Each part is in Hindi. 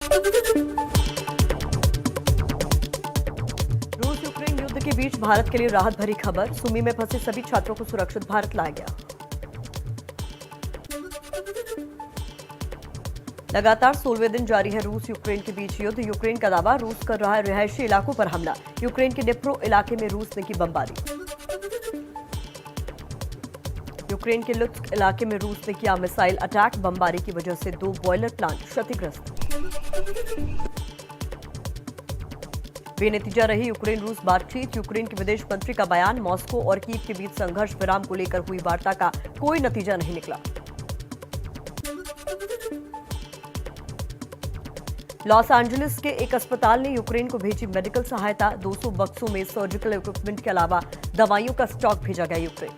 रूस यूक्रेन युद्ध के बीच भारत के लिए राहत भरी खबर। सुमी में फंसे सभी छात्रों को सुरक्षित भारत लाया गया। लगातार 16वें दिन जारी है रूस यूक्रेन के बीच युद्ध। यूक्रेन का दावा, रूस कर रहा है रिहायशी इलाकों पर हमला। यूक्रेन के डिप्रो इलाके में रूस ने की बमबारी। यूक्रेन के लुत्स्क इलाके में रूस ने किया मिसाइल अटैक। बमबारी की वजह से 2 बॉयलर प्लांट क्षतिग्रस्त। बेनतीजा रही यूक्रेन रूस बातचीत। यूक्रेन के विदेश मंत्री का बयान, मॉस्को और कीव के बीच संघर्ष विराम को लेकर हुई वार्ता का कोई नतीजा नहीं निकला। लॉस एंजलिस के एक अस्पताल ने यूक्रेन को भेजी मेडिकल सहायता। 200 बक्सों में सर्जिकल इक्विपमेंट के अलावा दवाइयों का स्टॉक भेजा गया यूक्रेन।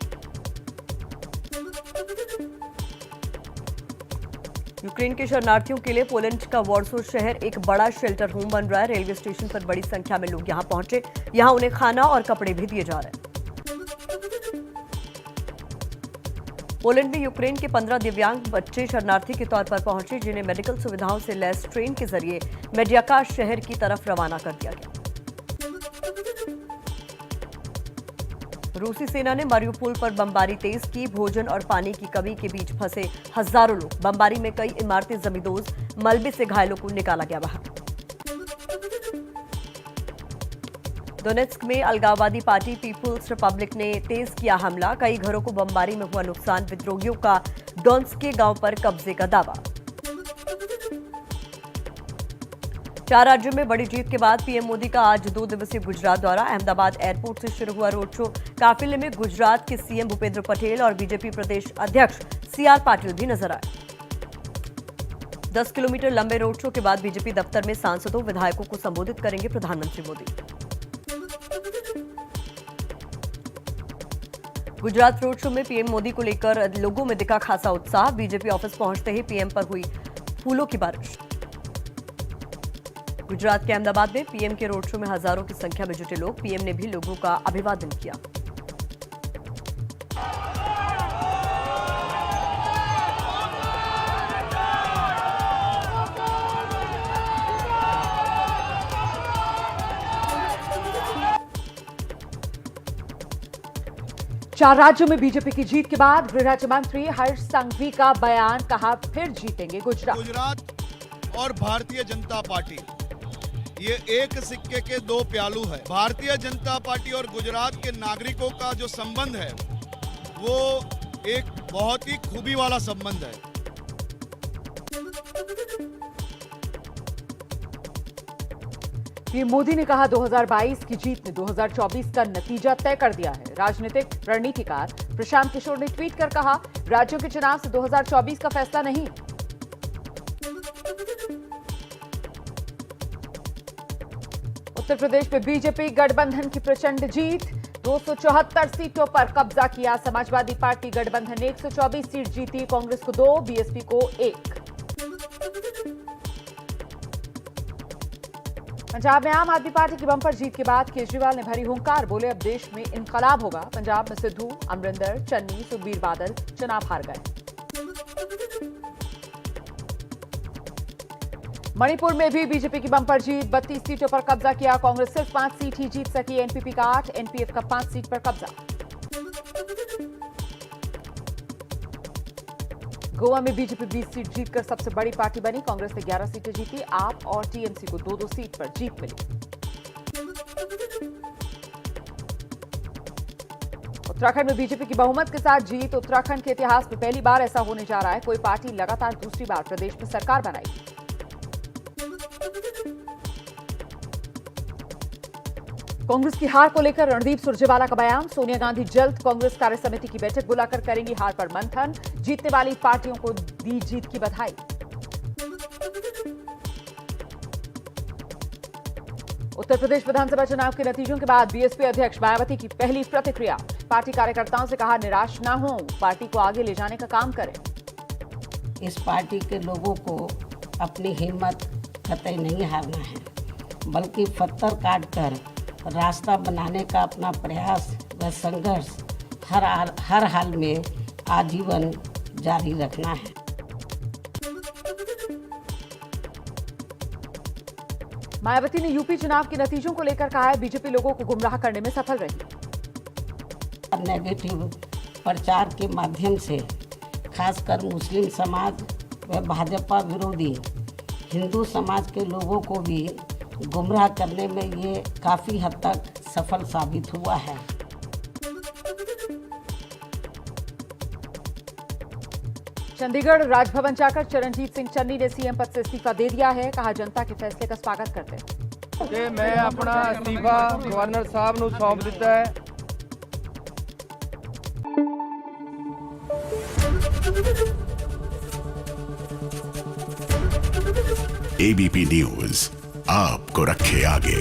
यूक्रेन के शरणार्थियों के लिए पोलैंड का वॉर्सो शहर एक बड़ा शेल्टर होम बन रहा है। रेलवे स्टेशन पर बड़ी संख्या में लोग यहां पहुंचे। यहां उन्हें खाना और कपड़े भी दिए जा रहे हैं। पोलैंड में यूक्रेन के 15 दिव्यांग बच्चे शरणार्थी के तौर पर पहुंचे, जिन्हें मेडिकल सुविधाओं से लैस ट्रेन के जरिए मेडियाका शहर की तरफ रवाना कर दिया गया। रूसी सेना ने मारियुपोल पर बमबारी तेज की। भोजन और पानी की कमी के बीच फंसे हजारों लोग। बमबारी में कई इमारतें जमींदोज, मलबे से घायलों को निकाला गया बाहर। डोनेट्स्क में अलगाववादी पार्टी पीपुल्स रिपब्लिक ने तेज किया हमला। कई घरों को बमबारी में हुआ नुकसान। विद्रोहियों का डोनेट्स्क के गांव पर कब्जे का दावा। 4 राज्यों में बड़ी जीत के बाद पीएम मोदी का आज 2 दिवसीय गुजरात दौरा। अहमदाबाद एयरपोर्ट से शुरू हुआ रोड शो। काफिले में गुजरात के सीएम भूपेंद्र पटेल और बीजेपी प्रदेश अध्यक्ष सीआर पाटिल भी नजर आए। 10 किलोमीटर लंबे रोड शो के बाद बीजेपी दफ्तर में सांसदों, विधायकों को संबोधित करेंगे प्रधानमंत्री मोदी। गुजरात रोड शो में पीएम मोदी को लेकर लोगों में दिखा खासा उत्साह। बीजेपी ऑफिस पहुंचते ही पीएम पर हुई फूलों की बारिश। गुजरात के अहमदाबाद में पीएम के रोड शो में हजारों की संख्या में जुटे लोग। पीएम ने भी लोगों का अभिवादन किया। चार राज्यों में बीजेपी की जीत के बाद गृह राज्य मंत्री हर्ष संघवी का बयान, कहा फिर जीतेंगे गुजरात। गुजरात और भारतीय जनता पार्टी ये एक सिक्के के 2 प्यालू है। भारतीय जनता पार्टी और गुजरात के नागरिकों का जो संबंध है वो एक बहुत ही खूबी वाला संबंध है। पीएम मोदी ने कहा 2022 की जीत ने 2024 का नतीजा तय कर दिया है। राजनीतिक रणनीतिकार प्रशांत किशोर ने ट्वीट कर कहा, राज्यों के चुनाव से 2024 का फैसला नहीं। उत्तर प्रदेश में बीजेपी गठबंधन की प्रचंड जीत। 274 सीटों पर कब्जा किया। समाजवादी पार्टी गठबंधन ने 124 सीट जीती। कांग्रेस को 2, बीएसपी को 1। पंजाब में आम आदमी पार्टी की बम्पर जीत के बाद केजरीवाल ने भरी हुंकार। बोले, अब देश में इनकलाब होगा। पंजाब में सिद्धू, अमरिंदर, चन्नी, सुखबीर बादल चुनाव हार गए। मणिपुर में भी बीजेपी की बम्पर जीत। 32 सीटों पर कब्जा किया। कांग्रेस सिर्फ 5 सीट ही जीत सकी। एनपीपी का 8, एनपीएफ का 5 सीट पर कब्जा। गोवा में बीजेपी 20 सीट जीतकर सबसे बड़ी पार्टी बनी। कांग्रेस ने 11 सीटें जीती। आप और टीएमसी को 2-2 सीट पर जीत मिली। उत्तराखंड में बीजेपी की बहुमत के साथ जीत। उत्तराखंड के इतिहास में पहली बार ऐसा होने जा रहा है, कोई पार्टी लगातार दूसरी बार प्रदेश में सरकार बनाई। कांग्रेस की हार को लेकर रणदीप सुरजेवाला का बयान। सोनिया गांधी जल्द कांग्रेस कार्य समिति की बैठक बुलाकर करेंगी हार पर मंथन। जीतने वाली पार्टियों को दी जीत की बधाई। उत्तर प्रदेश विधानसभा चुनाव के नतीजों के बाद बीएसपी अध्यक्ष मायावती की पहली प्रतिक्रिया। पार्टी कार्यकर्ताओं से कहा, निराश न हो, पार्टी को आगे ले जाने का काम करें। इस पार्टी के लोगों को अपनी हिम्मत कतई नहीं हारना है, बल्कि पत्थर काटकर रास्ता बनाने का अपना प्रयास व संघर्ष हर हाल में आजीवन जारी रखना है। मायावती ने यूपी चुनाव के नतीजों को लेकर कहा है, बीजेपी लोगों को गुमराह करने में सफल रही। नेगेटिव प्रचार के माध्यम से खासकर मुस्लिम समाज व भाजपा विरोधी हिंदू समाज के लोगों को भी गुमराह करने में ये काफ़ी हद तक सफल साबित हुआ है। चंडीगढ़ राजभवन जाकर चरणजीत सिंह चन्नी ने सीएम पद से इस्तीफा दे दिया है। कहा, जनता के फैसले का स्वागत करते हैं कि मैं अपना इस्तीफा गवर्नर साहब ਨੂੰ सौंप ਦਿੱਤਾ है। एबीपी न्यूज आपको रखे आगे।